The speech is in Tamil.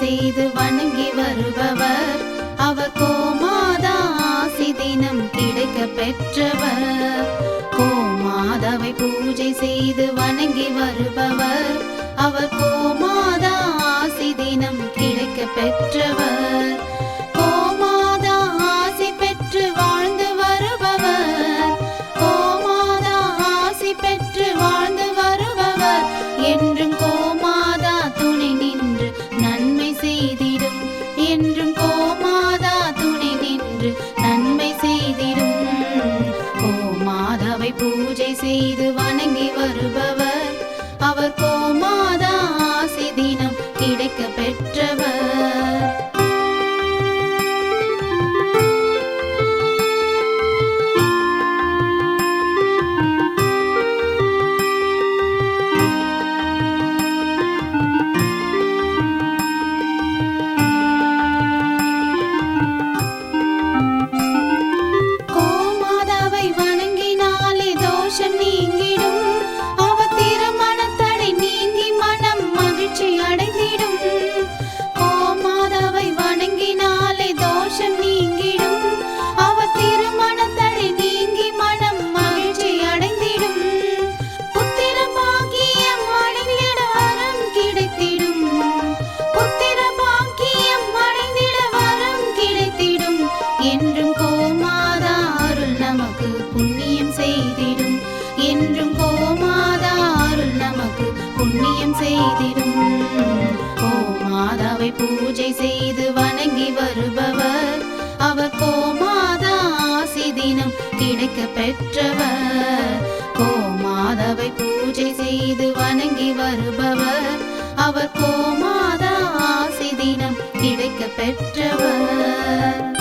செய்து வணங்கி வருபவர் அவர் கோமாதா ஆசி தினம் கிடைக்க பெற்றவர். கோமாதாவை பூஜை செய்து வணங்கி வருபவர் அவர் கோமாதா ஆசி தினம் கிடைக்க பெற்றவர். கோமாதா ஆசி பெற்று வாழ்ந்து வருபவர் கோமாதா ஆசி பெற்று வாழ்ந்து வருபவர் என்றும் கோமாதா துணை நின்று நன்மை செய்திடும். என்றும் கோமாதா துணை நின்று நன்மை செய்திடும். கோமாதாவை பூஜை செய்து வணங்கி வருபவர் அவர் கோமாதா ஆசி தினம் கிடைக்க பெற்றவர். கோமாதாவை வணங்கினாலே தோஷம் நீங்கிடும். அவர் திருமணத்தடை நீங்கி மனம் மகிழ்ச்சி அடைந்திடும். கோமாதாவை வணங்கினாலே தோஷம் நீங்கிடும். அவர் திருமணத்தடை நீங்கி மனம் மகிழ்ச்சி அடைந்திடும். புத்திர பாக்கியம் அடைந்திட வரம் கிடைத்திடும். புத்திர பாக்கியம் அடைந்திட வரம் கிடைத்திடும். என்றும் கோமாதா அருள் நமக்கு புண்ணியம் செய்திடும். என்றும் கோமாதா அருள் நமக்கு புண்ணியம் செய்திடும். கோமாதாவை பூஜை செய்து வணங்கி வருபவர் அவர் கோமாதா ஆசி தினம் கிடைக்க பெற்றவர். கோமாதாவை பூஜை செய்து வணங்கி வருபவர் அவர் கோமாதா ஆசி தினம் கிடைக்க பெற்றவர்.